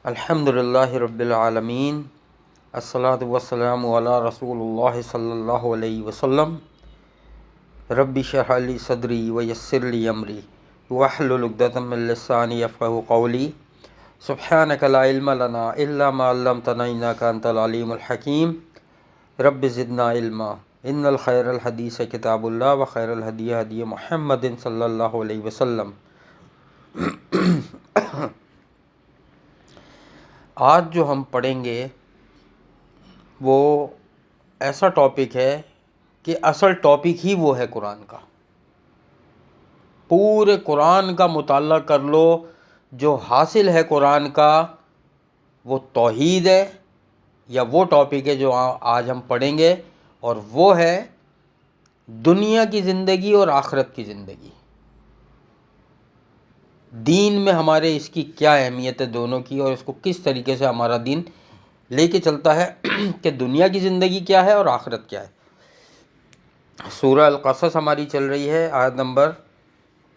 الحمد للہ رب العالمین، الصلاۃ والسلام علی رسول اللہ صلی اللہ علیہ وسلم۔ رب اشرح لی صدری ویسر لی امری واحلل عقدۃ من لسانی یفقہوا قولی۔ سبحانک لا علم لنا الا ما علمتنا انک انت العلیم الحکیم۔ رب زدنا علما۔ ان الخیر الحدیث کتاب اللہ وخیر الہدی ہدی محمد صلی اللہ علیہ وسلم۔ آج جو ہم پڑھیں گے وہ ایسا ٹاپک ہے کہ اصل ٹاپک ہی وہ ہے قرآن کا۔ پورے قرآن کا مطالعہ کر لو، جو حاصل ہے قرآن کا وہ توحید ہے، یا وہ ٹاپک ہے جو آج ہم پڑھیں گے، اور وہ ہے دنیا کی زندگی اور آخرت کی زندگی۔ دین میں ہمارے اس کی کیا اہمیت ہے دونوں کی، اور اس کو کس طریقے سے ہمارا دین لے کے چلتا ہے کہ دنیا کی زندگی کیا ہے اور آخرت کیا ہے۔ سورہ القصص ہماری چل رہی ہے، آیت نمبر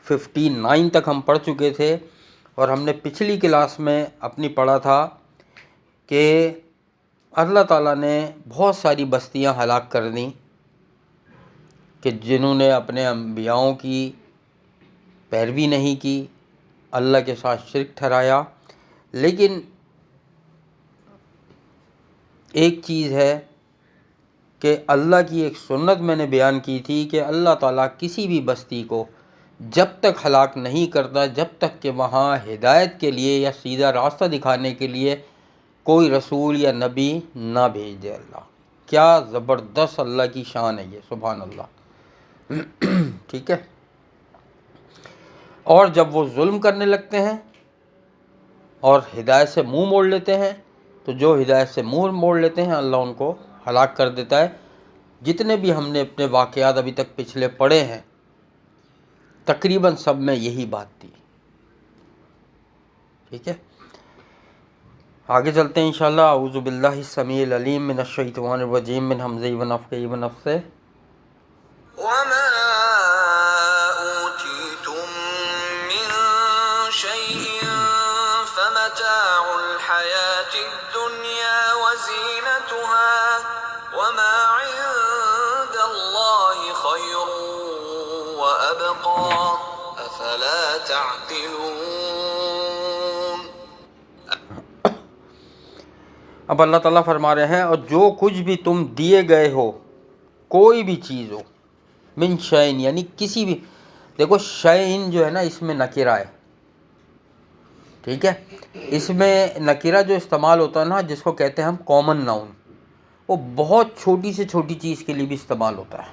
59 تک ہم پڑھ چکے تھے، اور ہم نے پچھلی کلاس میں اپنی پڑھا تھا کہ اللہ تعالیٰ نے بہت ساری بستیاں ہلاک کر دیں کہ جنہوں نے اپنے انبیاؤں کی پیروی نہیں کی، اللہ کے ساتھ شرک ٹھہرایا۔ لیکن ایک چیز ہے کہ اللہ کی ایک سنت میں نے بیان کی تھی کہ اللہ تعالیٰ کسی بھی بستی کو جب تک ہلاک نہیں کرتا جب تک کہ وہاں ہدایت کے لیے یا سیدھا راستہ دکھانے کے لیے کوئی رسول یا نبی نہ بھیج دے اللہ۔ کیا زبردست اللہ کی شان ہے یہ، سبحان اللہ۔ ٹھیک ہے، اور جب وہ ظلم کرنے لگتے ہیں اور ہدایت سے منہ موڑ لیتے ہیں، تو جو ہدایت سے منہ موڑ لیتے ہیں اللہ ان کو ہلاک کر دیتا ہے۔ جتنے بھی ہم نے اپنے واقعات ابھی تک پچھلے پڑھے ہیں، تقریباً سب میں یہی بات تھی۔ ٹھیک ہے، آگے چلتے ہیں انشاءاللہ۔ اعوذ باللہ السمیع العلیم من الشیطان الرجیم من ھمزہ ونفخہ ونفثہ۔ وما أوتيتم من شيء فمتاع الحياة الدنيا وزينتها وما عند الله خير وأبقى أفلا تعقلون۔ اب اللہ تعالیٰ فرما رہے ہیں، اور جو کچھ بھی تم دیے گئے ہو، کوئی بھی چیز ہو، من شعین یعنی کسی بھی، دیکھو شعین جو ہے نا اس میں نکرہ ہے، ٹھیک ہے، اس میں نکرہ جو استعمال ہوتا ہے نا، جس کو کہتے ہیں ہم کامن ناؤن، وہ بہت چھوٹی سے چھوٹی چیز کے لیے بھی استعمال ہوتا ہے۔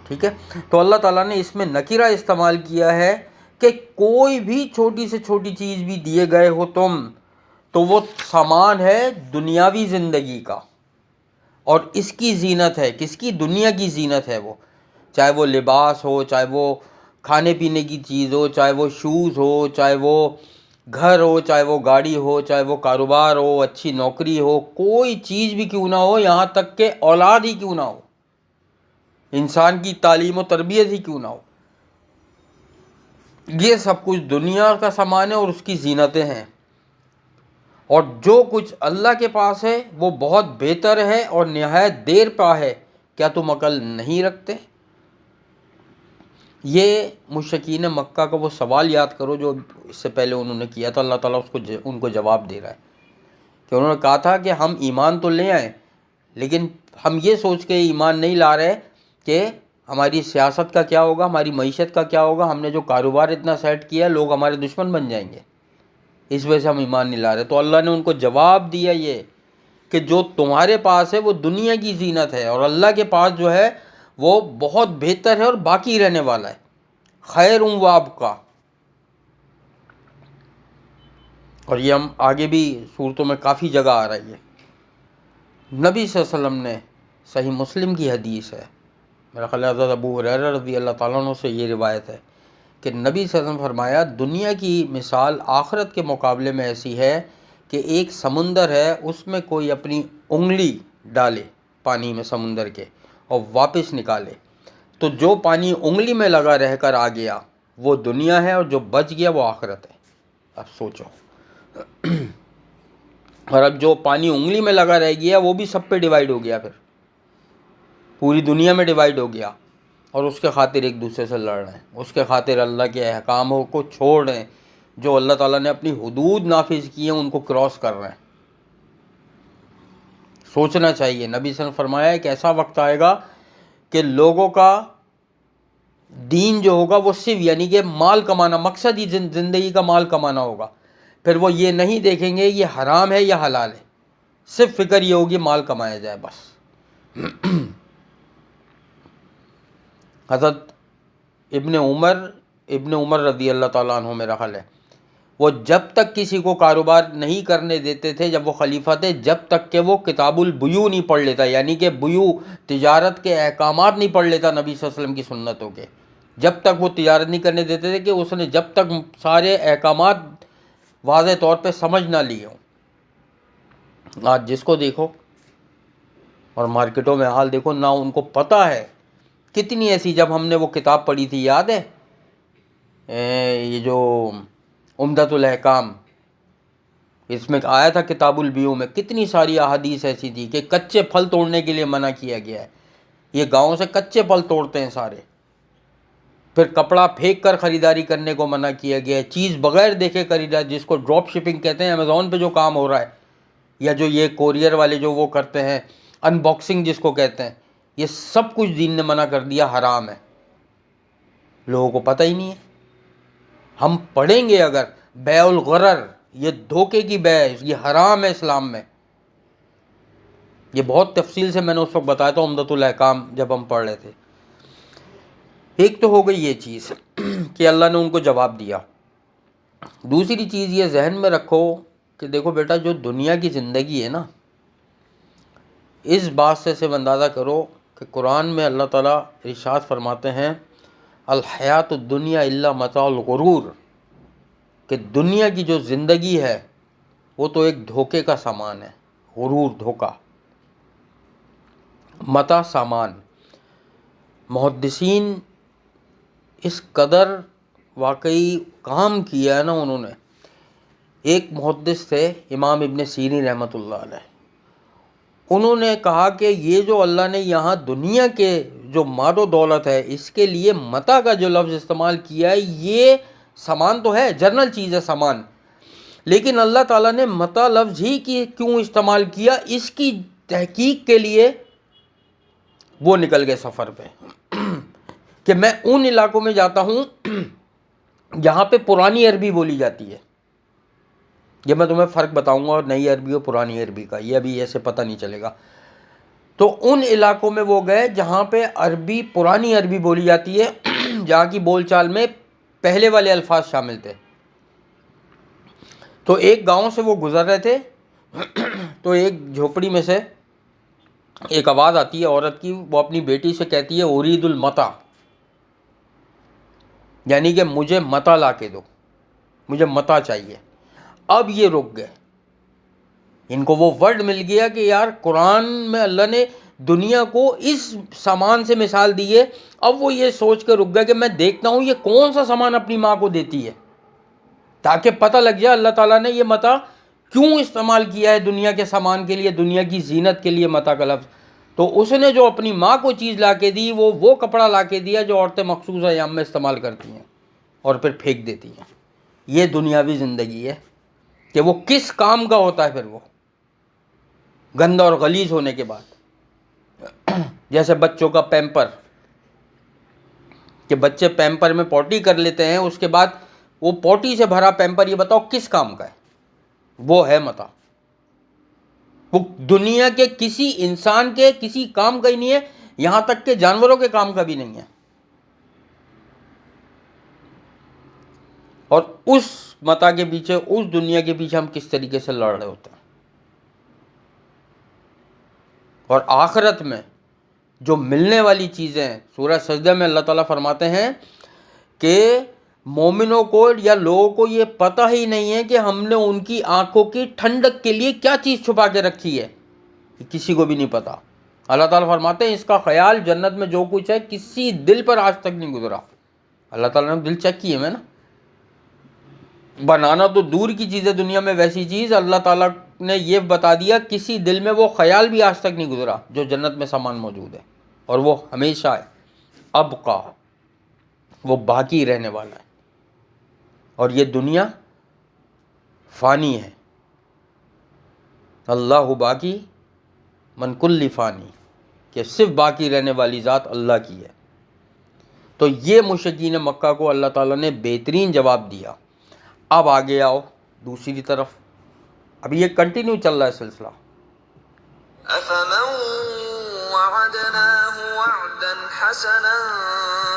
ٹھیک ہے، تو اللہ تعالیٰ نے اس میں نکرہ استعمال کیا ہے کہ کوئی بھی چھوٹی سے چھوٹی چیز بھی دیے گئے ہو تم، تو وہ سامان ہے دنیاوی زندگی کا، اور اس کی زینت ہے، کس کی؟ دنیا کی زینت ہے وہ، چاہے وہ لباس ہو، چاہے وہ کھانے پینے کی چیز ہو، چاہے وہ شوز ہو، چاہے وہ گھر ہو، چاہے وہ گاڑی ہو، چاہے وہ کاروبار ہو، اچھی نوکری ہو، کوئی چیز بھی کیوں نہ ہو، یہاں تک کہ اولاد ہی کیوں نہ ہو، انسان کی تعلیم و تربیت ہی کیوں نہ ہو، یہ سب کچھ دنیا کا سامان ہے اور اس کی زینتیں ہیں۔ اور جو کچھ اللہ کے پاس ہے وہ بہت بہتر ہے اور نہایت دیر پا ہے، کیا تم عقل نہیں رکھتے؟ یہ مشرکین مکہ کا وہ سوال یاد کرو جو اس سے پہلے انہوں نے کیا تھا، اللہ تعالیٰ ان کو جواب دے رہا ہے کہ انہوں نے کہا تھا کہ ہم ایمان تو لے آئیں، لیکن ہم یہ سوچ کے ایمان نہیں لا رہے کہ ہماری سیاست کا کیا ہوگا، ہماری معیشت کا کیا ہوگا، ہم نے جو کاروبار اتنا سیٹ کیا لوگ ہمارے دشمن بن جائیں گے، اس وجہ سے ہم ایمان نہیں لا رہے۔ تو اللہ نے ان کو جواب دیا یہ کہ جو تمہارے پاس ہے وہ دنیا کی زینت ہے، اور اللہ کے پاس جو ہے وہ بہت بہتر ہے اور باقی رہنے والا ہے، خیر و ابقیٰ۔ اور یہ ہم آگے بھی صورتوں میں کافی جگہ آ رہی ہے۔ نبی صلی اللہ علیہ وسلم نے، صحیح مسلم کی حدیث ہے، میرا خیال ہے حضرت ابو ہریرہ رضی اللہ تعالیٰ عنہ سے یہ روایت ہے کہ نبی صلی اللہ علیہ وسلم فرمایا، دنیا کی مثال آخرت کے مقابلے میں ایسی ہے کہ ایک سمندر ہے، اس میں کوئی اپنی انگلی ڈالے پانی میں سمندر کے اور واپس نکالے، تو جو پانی انگلی میں لگا رہ کر آ گیا وہ دنیا ہے، اور جو بچ گیا وہ آخرت ہے۔ اب سوچو. اور اب جو پانی انگلی میں لگا رہ گیا وہ بھی سب پہ ڈیوائیڈ ہو گیا، پھر پوری دنیا میں ڈیوائیڈ ہو گیا، اور اس کے خاطر ایک دوسرے سے لڑ رہے ہیں، اس کے خاطر اللہ کے احکاموں کو چھوڑ رہے ہیں، جو اللہ تعالیٰ نے اپنی حدود نافذ کی ہیں ان کو کراس کر رہے ہیں. سوچنا چاہیے. نبی صلی اللہ علیہ وسلم نے فرمایا کہ ایسا وقت آئے گا کہ لوگوں کا دین جو ہوگا وہ صرف یعنی کہ مال کمانا، مقصد ہی زندگی کا مال کمانا ہوگا. پھر وہ یہ نہیں دیکھیں گے یہ حرام ہے یا حلال ہے، صرف فکر یہ ہوگی مال کمایا جائے بس. حضرت ابن عمر رضی اللہ تعالیٰ عنہ میرا خیال ہے، وہ جب تک کسی کو کاروبار نہیں کرنے دیتے تھے جب وہ خلیفہ تھے، جب تک کہ وہ کتاب البیوع نہیں پڑھ لیتا، یعنی کہ بیوع تجارت کے احکامات نہیں پڑھ لیتا نبی صلی اللہ علیہ وسلم کی سنتوں کے، جب تک وہ تجارت نہیں کرنے دیتے تھے کہ اس نے جب تک سارے احکامات واضح طور پہ سمجھ نہ لیے ہوں. آج جس کو دیکھو اور مارکیٹوں میں حال دیکھو، نہ ان کو پتہ ہے. کتنی ایسی، جب ہم نے وہ کتاب پڑھی تھی یاد ہے، یہ جو عمدۃ الاحکام، اس میں آیا تھا کتاب البیوع میں، کتنی ساری احادیث ایسی تھی کہ کچے پھل توڑنے کے لیے منع کیا گیا ہے. یہ گاؤں سے کچے پھل توڑتے ہیں سارے. پھر کپڑا پھینک کر خریداری کرنے کو منع کیا گیا ہے، چیز بغیر دیکھے خریداری، جس کو ڈراپ شپنگ کہتے ہیں، امیزون پہ جو کام ہو رہا ہے، یا جو یہ کوریئر والے جو وہ کرتے ہیں، ان باکسنگ جس کو کہتے ہیں، یہ سب کچھ دین نے منع کر دیا، حرام ہے. لوگوں کو پتہ ہی نہیں ہے. ہم پڑھیں گے اگر بیع الغرر، یہ دھوکے کی بیع، یہ حرام ہے اسلام میں. یہ بہت تفصیل سے میں نے اس وقت بتایا تھا عمدۃ الاحکام جب ہم پڑھ رہے تھے. ایک تو ہو گئی یہ چیز کہ اللہ نے ان کو جواب دیا. دوسری چیز یہ ذہن میں رکھو کہ دیکھو بیٹا، جو دنیا کی زندگی ہے نا، اس بات سے صرف اندازہ کرو کہ قرآن میں اللہ تعالیٰ ارشاد فرماتے ہیں الحیات الدنیا الا متاع الغرور، کہ دنیا کی جو زندگی ہے وہ تو ایک دھوکے کا سامان ہے. غرور، دھوکا. متاع، سامان. محدثین اس قدر واقعی کام کیا ہے نا انہوں نے. ایک محدث تھے امام ابن سیرین رحمۃ اللہ علیہ، انہوں نے کہا کہ یہ جو اللہ نے یہاں دنیا کے جو مال و دولت ہے اس کے لیے متاع کا جو لفظ استعمال کیا ہے، یہ سامان تو ہے، جنرل چیز ہے سامان، لیکن اللہ تعالیٰ نے متاع لفظ ہی کی کیوں استعمال کیا، اس کی تحقیق کے لیے وہ نکل گئے سفر پہ کہ میں ان علاقوں میں جاتا ہوں جہاں پہ پرانی عربی بولی جاتی ہے. یہ میں تمہیں فرق بتاؤں گا نئی عربی اور پرانی عربی کا، یہ ابھی ایسے پتہ نہیں چلے گا. تو ان علاقوں میں وہ گئے جہاں پہ عربی، پرانی عربی بولی جاتی ہے، جہاں کی بول چال میں پہلے والے الفاظ شامل تھے. تو ایک گاؤں سے وہ گزر رہے تھے، تو ایک جھوپڑی میں سے ایک آواز آتی ہے عورت کی، وہ اپنی بیٹی سے کہتی ہے ارید المتاع، یعنی کہ مجھے متاع لا کے دو، مجھے متاع چاہیے. اب یہ رک گئے، ان کو وہ ورڈ مل گیا کہ یار قرآن میں اللہ نے دنیا کو اس سامان سے مثال دی ہے. اب وہ یہ سوچ کے رک گئے کہ میں دیکھتا ہوں یہ کون سا سامان اپنی ماں کو دیتی ہے، تاکہ پتہ لگ جائے اللہ تعالیٰ نے یہ متاع کیوں استعمال کیا ہے دنیا کے سامان کے لیے، دنیا کی زینت کے لیے متاع کا لفظ. تو اس نے جو اپنی ماں کو چیز لا کے دی، وہ کپڑا لا کے دیا جو عورتیں مخصوص ایام میں استعمال کرتی ہیں اور پھر پھینک دیتی ہیں. یہ دنیاوی زندگی ہے کہ وہ کس کام کا ہوتا ہے پھر وہ گندا اور غلیظ ہونے کے بعد. جیسے بچوں کا پیمپر، کہ بچے پیمپر میں پوٹی کر لیتے ہیں، اس کے بعد وہ پوٹی سے بھرا پیمپر، یہ بتاؤ کس کام کا ہے؟ وہ ہے متاع. وہ دنیا کے کسی انسان کے کسی کام کا ہی نہیں ہے، یہاں تک کہ جانوروں کے کام کا بھی نہیں ہے. اور اس متاع کے پیچھے، اس دنیا کے پیچھے ہم کس طریقے سے لڑ رہے ہوتے ہیں. اور آخرت میں جو ملنے والی چیزیں، سورہ سجدہ میں اللہ تعالیٰ فرماتے ہیں کہ مومنوں کو یا لوگوں کو یہ پتہ ہی نہیں ہے کہ ہم نے ان کی آنکھوں کی ٹھنڈک کے لیے کیا چیز چھپا کے رکھی ہے، کسی کو بھی نہیں پتا. اللہ تعالیٰ فرماتے ہیں اس کا خیال جنت میں جو کچھ ہے کسی دل پر آج تک نہیں گزرا. اللہ تعالیٰ نے دل چیک کیے میں نا، بنانا تو دور کی چیز ہے، دنیا میں ویسی چیز اللہ تعالیٰ نے یہ بتا دیا کسی دل میں وہ خیال بھی آج تک نہیں گزرا جو جنت میں سامان موجود ہے، اور وہ ہمیشہ ہے، ابقا، وہ باقی رہنے والا ہے، اور یہ دنیا فانی ہے، اللہ باقی من کل فانی، کہ صرف باقی رہنے والی ذات اللہ کی ہے۔ تو یہ مشرکین مکہ کو اللہ تعالیٰ نے بہترین جواب دیا۔ اب آگے آؤ دوسری طرف، ابھی یہ کنٹینیو چل رہا ہے سلسلہ۔ أفمن وعدناه وعدا حسنا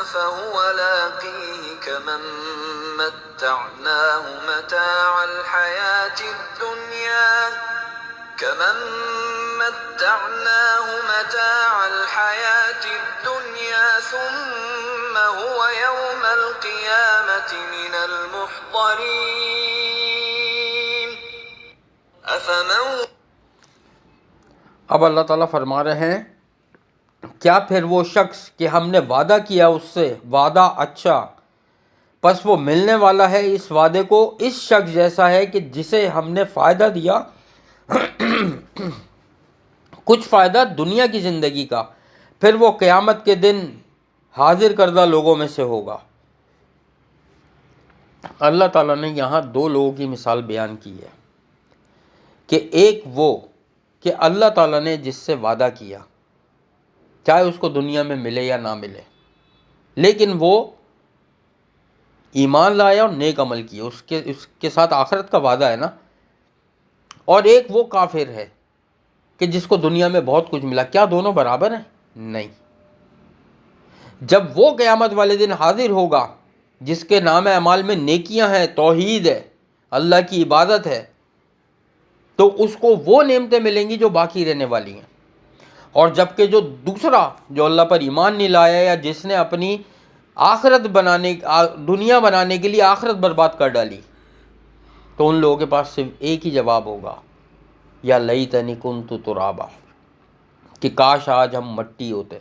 فهو لاقيه كمن متعناه متاع الحياة الدنيا ثم هو يوم القيامة من المحضرين أفمن اب اللہ تعالیٰ فرما رہے ہیں کیا پھر وہ شخص کہ ہم نے وعدہ کیا اس سے وعدہ اچھا، پس وہ ملنے والا ہے اس وعدے کو، اس شخص جیسا ہے کہ جسے ہم نے فائدہ دیا کچھ فائدہ دنیا کی زندگی کا، پھر وہ قیامت کے دن حاضر کردہ لوگوں میں سے ہوگا۔ اللہ تعالیٰ نے یہاں دو لوگوں کی مثال بیان کی ہے کہ ایک وہ کہ اللہ تعالیٰ نے جس سے وعدہ کیا، چاہے اس کو دنیا میں ملے یا نہ ملے، لیکن وہ ایمان لایا اور نیک عمل کیا، اس کے ساتھ آخرت کا وعدہ ہے نا۔ اور ایک وہ کافر ہے کہ جس کو دنیا میں بہت کچھ ملا، کیا دونوں برابر ہیں؟ نہیں۔ جب وہ قیامت والے دن حاضر ہوگا جس کے نام اعمال میں نیکیاں ہیں، توحید ہے، اللہ کی عبادت ہے، تو اس کو وہ نعمتیں ملیں گی جو باقی رہنے والی ہیں، اور جبکہ جو دوسرا جو اللہ پر ایمان نہیں لایا یا جس نے اپنی دنیا بنانے کے لیے آخرت برباد کر ڈالی، تو ان لوگوں کے پاس صرف ایک ہی جواب ہوگا، یا لیتنی کنت ترابا، کہ کاش آج ہم مٹی ہوتے۔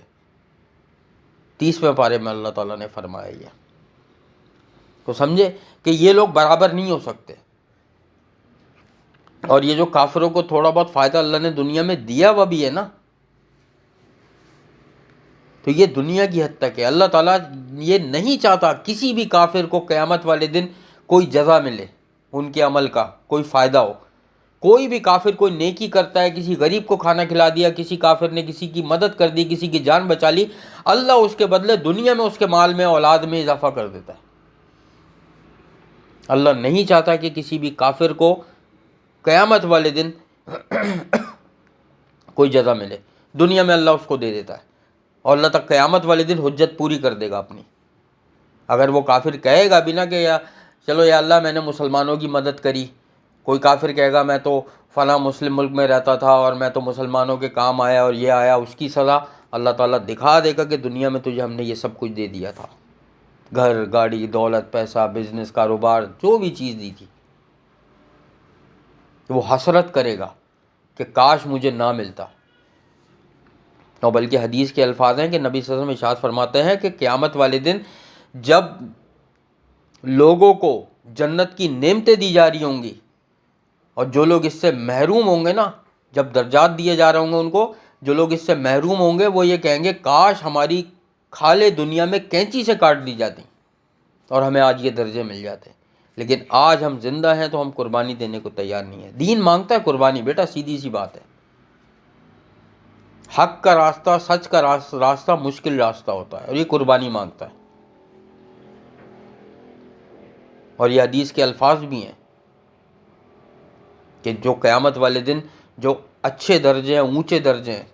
30ویں پارے میں اللہ تعالیٰ نے فرمایا یہ، تو سمجھے کہ یہ لوگ برابر نہیں ہو سکتے۔ اور یہ جو کافروں کو تھوڑا بہت فائدہ اللہ نے دنیا میں دیا وہ بھی ہے نا، تو یہ دنیا کی حد تک ہے۔ اللہ تعالیٰ یہ نہیں چاہتا کسی بھی کافر کو قیامت والے دن کوئی جزا ملے، ان کے عمل کا کوئی فائدہ ہو۔ کوئی بھی کافر کوئی نیکی کرتا ہے، کسی غریب کو کھانا کھلا دیا، کسی کافر نے کسی کی مدد کر دی، کسی کی جان بچا لی، اللہ اس کے بدلے دنیا میں اس کے مال میں اولاد میں اضافہ کر دیتا ہے۔ اللہ نہیں چاہتا کہ کسی بھی کافر کو قیامت والے دن کوئی جزا ملے، دنیا میں اللہ اس کو دے دیتا ہے، اور اللہ تک قیامت والے دن حجت پوری کر دے گا اپنی۔ اگر وہ کافر کہے گا بھی نا کہ چلو یا اللہ میں نے مسلمانوں کی مدد کری، کوئی کافر کہے گا میں تو فلاں مسلم ملک میں رہتا تھا اور میں تو مسلمانوں کے کام آیا اور یہ آیا، اس کی سزا اللہ تعالیٰ دکھا دے گا کہ دنیا میں تجھے ہم نے یہ سب کچھ دے دیا تھا، گھر، گاڑی، دولت، پیسہ، بزنس، کاروبار، جو بھی چیز دی تھی۔ وہ حسرت کرے گا کہ کاش مجھے نہ ملتا۔ اور بلکہ حدیث کے الفاظ ہیں کہ نبی صلی اللہ علیہ وسلم ارشاد فرماتے ہیں کہ قیامت والے دن جب لوگوں کو جنت کی نعمتیں دی جا رہی ہوں گی، اور جو لوگ اس سے محروم ہوں گے نا، جب درجات دیے جا رہے ہوں گے ان کو، جو لوگ اس سے محروم ہوں گے وہ یہ کہیں گے کاش ہماری کھالیں دنیا میں کینچی سے کاٹ دی جاتی اور ہمیں آج یہ درجے مل جاتے، لیکن آج ہم زندہ ہیں تو ہم قربانی دینے کو تیار نہیں ہیں۔ دین مانگتا ہے قربانی، بیٹا سیدھی سی بات ہے۔ حق کا راستہ، سچ کا راستہ مشکل راستہ ہوتا ہے، اور یہ قربانی مانگتا ہے۔ اور یہ حدیث کے الفاظ بھی ہیں کہ جو قیامت والے دن جو اچھے درجے ہیں، اونچے درجے ہیں،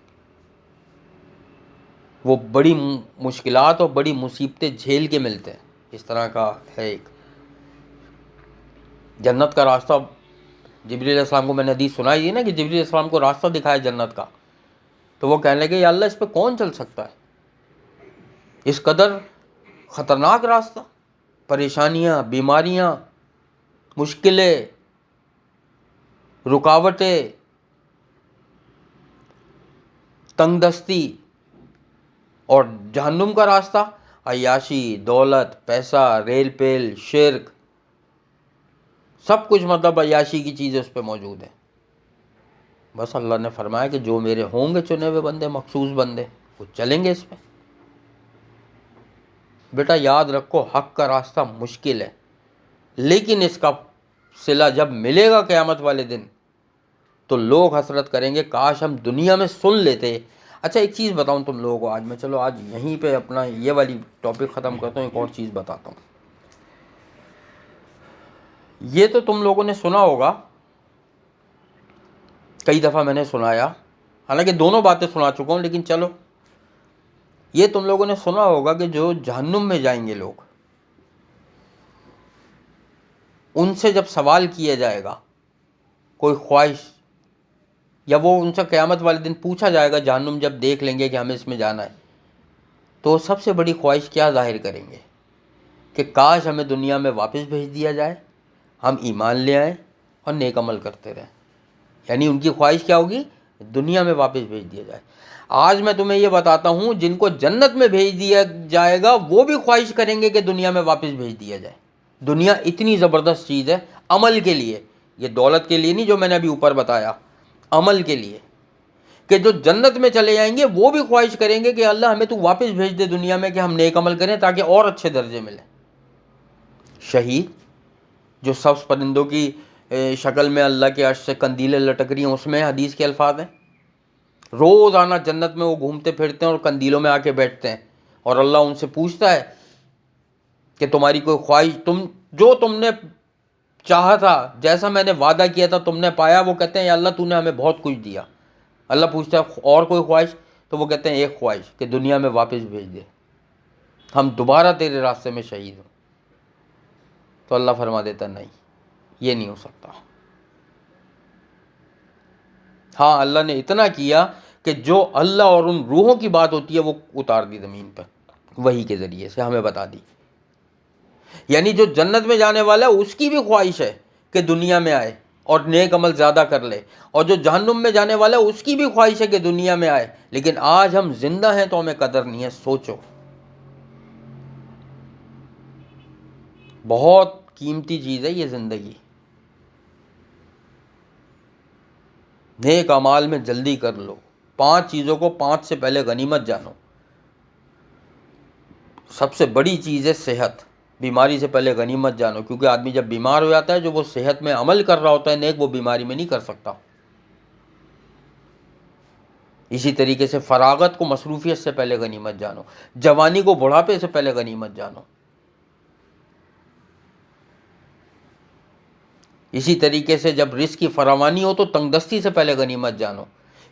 وہ بڑی مشکلات اور بڑی مصیبتیں جھیل کے ملتے ہیں۔ اس طرح کا ہے ایک جنت کا راستہ۔ جبریل علیہ السلام کو میں نے حدیث سنائی تھی نا کہ جبریل علیہ السلام کو راستہ دکھایا جنت کا، تو وہ کہنے لگے یا اللہ اس پہ کون چل سکتا ہے، اس قدر خطرناک راستہ، پریشانیاں، بیماریاں، مشکلیں، رکاوٹیں، تنگ دستی، اور جہنم کا راستہ عیاشی، دولت، پیسہ، ریل پیل، شرک، سب کچھ مطلب عیاشی کی چیزیں اس پہ موجود ہیں. بس اللہ نے فرمایا کہ جو میرے ہوں گے چنے ہوئے بندے، مخصوص بندے، وہ چلیں گے اس پہ. بیٹا یاد رکھو، حق کا راستہ مشکل ہے، لیکن اس کا صلہ جب ملے گا قیامت والے دن تو لوگ حسرت کریں گے کاش ہم دنیا میں سن لیتے. اچھا ایک چیز بتاؤں تم لوگوں کو، آج یہیں پہ اپنا یہ والی ٹاپک ختم کرتا ہوں. ایک اور چیز بتاتا ہوں. یہ تو تم لوگوں نے سنا ہوگا، کئی دفعہ میں نے سنایا، حالانکہ دونوں باتیں سنا چکا ہوں، لیکن چلو، یہ تم لوگوں نے سنا ہوگا کہ جو جہنم میں جائیں گے لوگ، ان سے جب سوال کیا جائے گا کوئی خواہش، یا وہ ان سے قیامت والے دن پوچھا جائے گا، جہنم جب دیکھ لیں گے کہ ہمیں اس میں جانا ہے، تو سب سے بڑی خواہش کیا ظاہر کریں گے کہ کاش ہمیں دنیا میں واپس بھیج دیا جائے، ہم ایمان لے آئیں اور نیک عمل کرتے رہیں. یعنی ان کی خواہش کیا ہوگی؟ دنیا میں واپس بھیج دیا جائے. آج میں تمہیں یہ بتاتا ہوں، جن کو جنت میں بھیج دیا جائے گا وہ بھی خواہش کریں گے کہ دنیا میں واپس بھیج دیا جائے. دنیا اتنی زبردست چیز ہے عمل کے لیے، یہ دولت کے لیے نہیں جو میں نے ابھی اوپر بتایا، عمل کے لیے، کہ جو جنت میں چلے جائیں گے وہ بھی خواہش کریں گے کہ اللہ ہمیں تو واپس بھیج دے دنیا میں کہ ہم نیک عمل کریں تاکہ اور اچھے درجے ملیں. شہید جو سبز پرندوں کی شکل میں اللہ کے عرش سے قندیلیں لٹک رہی ہیں، اس میں حدیث کے الفاظ ہیں، روزانہ جنت میں وہ گھومتے پھرتے ہیں اور قندیلوں میں آ کے بیٹھتے ہیں، اور اللہ ان سے پوچھتا ہے کہ تمہاری کوئی خواہش، تم نے چاہا تھا، جیسا میں نے وعدہ کیا تھا تم نے پایا؟ وہ کہتے ہیں یا اللہ تو نے ہمیں بہت کچھ دیا. اللہ پوچھتا ہے اور کوئی خواہش؟ تو وہ کہتے ہیں ایک خواہش، کہ دنیا میں واپس بھیج دے، ہم دوبارہ تیرے راستے میں شہید ہوں. تو اللہ فرما دیتا نہیں، یہ نہیں ہو سکتا. ہاں اللہ نے اتنا کیا کہ جو اللہ اور ان روحوں کی بات ہوتی ہے وہ اتار دی زمین پر، وحی کے ذریعے سے ہمیں بتا دی. یعنی جو جنت میں جانے والا ہے اس کی بھی خواہش ہے کہ دنیا میں آئے اور نیک عمل زیادہ کر لے، اور جو جہنم میں جانے والا ہے اس کی بھی خواہش ہے کہ دنیا میں آئے. لیکن آج ہم زندہ ہیں تو ہمیں قدر نہیں ہے. سوچو، بہت قیمتی چیز ہے یہ زندگی. نیک اعمال میں جلدی کر لو. 5 چیزوں کو 5 سے پہلے غنیمت جانو. سب سے بڑی چیز ہے صحت. بیماری سے پہلے غنیمت جانو، کیونکہ آدمی جب بیمار ہو جاتا ہے، جو وہ صحت میں عمل کر رہا ہوتا ہے نیک، وہ بیماری میں نہیں کر سکتا. اسی طریقے سے فراغت کو مصروفیت سے پہلے غنیمت جانو، جوانی کو بڑھاپے سے پہلے غنیمت جانو. اسی طریقے سے جب رزق کی فراوانی ہو تو تنگ دستی سے پہلے غنیمت جانو.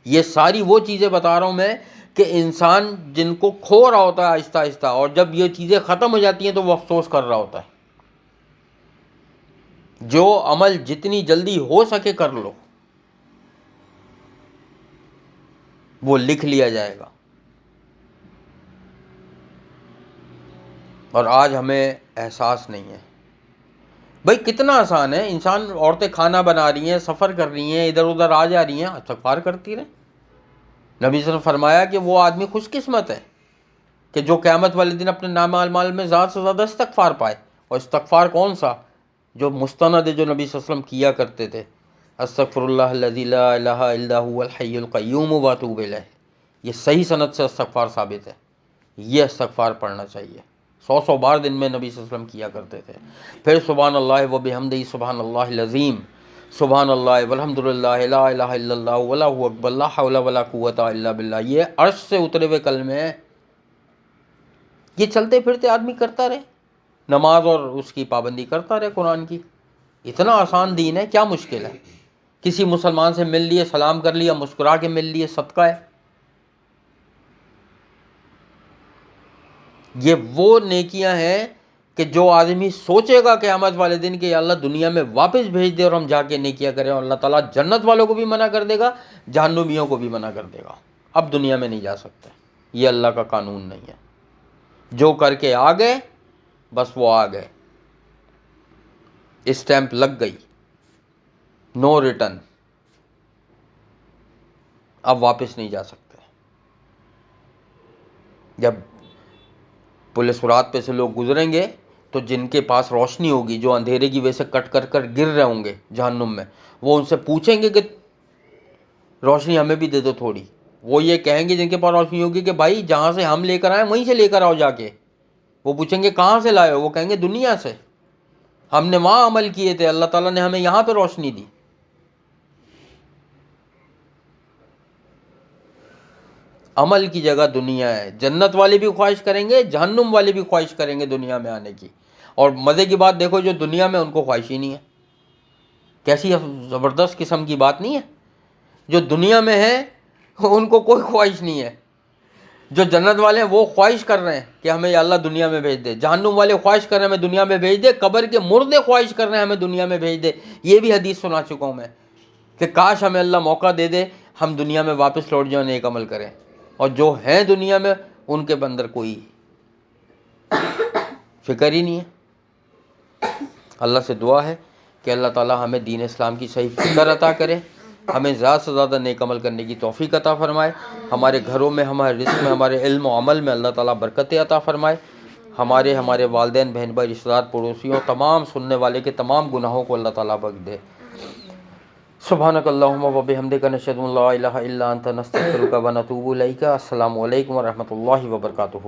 یہ ساری وہ چیزیں بتا رہا ہوں میں کہ انسان جن کو کھو رہا ہوتا ہے آہستہ آہستہ، اور جب یہ چیزیں ختم ہو جاتی ہیں تو وہ افسوس کر رہا ہوتا ہے. جو عمل جتنی جلدی ہو سکے کر لو، وہ لکھ لیا جائے گا. اور آج ہمیں احساس نہیں ہے. بھائی کتنا آسان ہے، انسان، عورتیں کھانا بنا رہی ہیں، سفر کر رہی ہیں، ادھر ادھر آ جا رہی ہیں، استغفار کرتی رہیں. نبی صلی اللہ علیہ وسلم فرمایا کہ وہ آدمی خوش قسمت ہے کہ جو قیامت والے دن اپنے نام اعمال میں زیادہ سے زیادہ استغفار پائے. اور استغفار کون سا؟ جو مستند ہے، جو نبی صلی اللہ علیہ وسلم کیا کرتے تھے. استغفر اللہ الذی لا الہ الا هو الحی القیوم واتوب الیہ. یہ صحیح سند سے استغفار ثابت ہے. یہ استغفار پڑھنا چاہیے. 100 بار دن میں نبی صلی اللہ علیہ وسلم کیا کرتے تھے. پھر سبحان اللہ و بحمدہ، سبحان اللہ العظیم، سبحان اللہ والحمد للہ، لا الہ الا اللہ واللہ اکبر، لا حول ولا قوت الا باللہ. یہ عرش سے اترے ہوئے کلمے ہیں. یہ چلتے پھرتے آدمی کرتا رہے، نماز اور اس کی پابندی کرتا رہے قرآن کی. اتنا آسان دین ہے، کیا مشکل ہے؟ کسی مسلمان سے مل لیے، سلام کر لیا، مسکرا کے مل لیے، صدقہ ہے. یہ وہ نیکیاں ہیں کہ جو آدمی سوچے گا قیامت والے دن کہ یا اللہ دنیا میں واپس بھیج دے اور ہم جا کے نیکیاں کریں، اور اللہ تعالیٰ جنت والوں کو بھی منع کر دے گا، جہنمیوں کو بھی منع کر دے گا. اب دنیا میں نہیں جا سکتے، یہ اللہ کا قانون نہیں ہے. جو کر کے آ گئے بس وہ آ گئے، اسٹیمپ لگ گئی، نو ریٹرن، اب واپس نہیں جا سکتے. جب پل صراط پہ سے لوگ گزریں گے تو جن کے پاس روشنی ہوگی، جو اندھیرے کی وجہ سے کٹ کر کر گر رہے ہوں گے جہنم میں، وہ ان سے پوچھیں گے کہ روشنی ہمیں بھی دے دو تھوڑی. وہ یہ کہیں گے جن کے پاس روشنی ہوگی کہ بھائی جہاں سے ہم لے کر آئے وہیں سے لے کر آؤ جا کے. وہ پوچھیں گے کہاں سے لائے ہو؟ وہ کہیں گے دنیا سے، ہم نے وہاں عمل کیے تھے، اللہ تعالیٰ نے ہمیں یہاں پہ روشنی دی. عمل کی جگہ دنیا ہے. جنت والے بھی خواہش کریں گے، جہنم والے بھی خواہش کریں گے دنیا میں آنے کی. اور مزے کی بات دیکھو، جو دنیا میں ان کو خواہش ہی نہیں ہے. کیسی زبردست قسم کی بات نہیں ہے؟ جو دنیا میں ہے ان کو کوئی خواہش نہیں ہے. جو جنت والے ہیں وہ خواہش کر رہے ہیں کہ ہمیں یا اللہ دنیا میں بھیج دے. جہنم والے خواہش کر رہے ہیں ہمیں دنیا میں بھیج دے. قبر کے مردے خواہش کر رہے ہیں ہمیں دنیا میں بھیج دے. یہ بھی حدیث سنا چکا ہوں میں کہ کاش ہمیں اللہ موقع دے دے، ہم دنیا میں واپس لوٹ جائیں، نیک عمل کریں. اور جو ہیں دنیا میں ان کے اندر کوئی فکر ہی نہیں ہے. اللہ سے دعا ہے کہ اللہ تعالیٰ ہمیں دین اسلام کی صحیح فکر عطا کرے، ہمیں زیادہ سے زیادہ نیک عمل کرنے کی توفیق عطا فرمائے. ہمارے گھروں میں، ہمارے رزق میں، ہمارے علم و عمل میں اللہ تعالیٰ برکتیں عطا فرمائے. ہمارے والدین، بہن بھائی، رشتہ دار، پڑوسیوں، تمام سننے والے کے تمام گناہوں کو اللہ تعالیٰ بخش دے. سبحانک اللہم و بحمدک، نشہد ان لا الہ الا انت، نستغفرک و نتوب الیک. السلام علیکم و رحمۃ اللہ وبرکاتہ.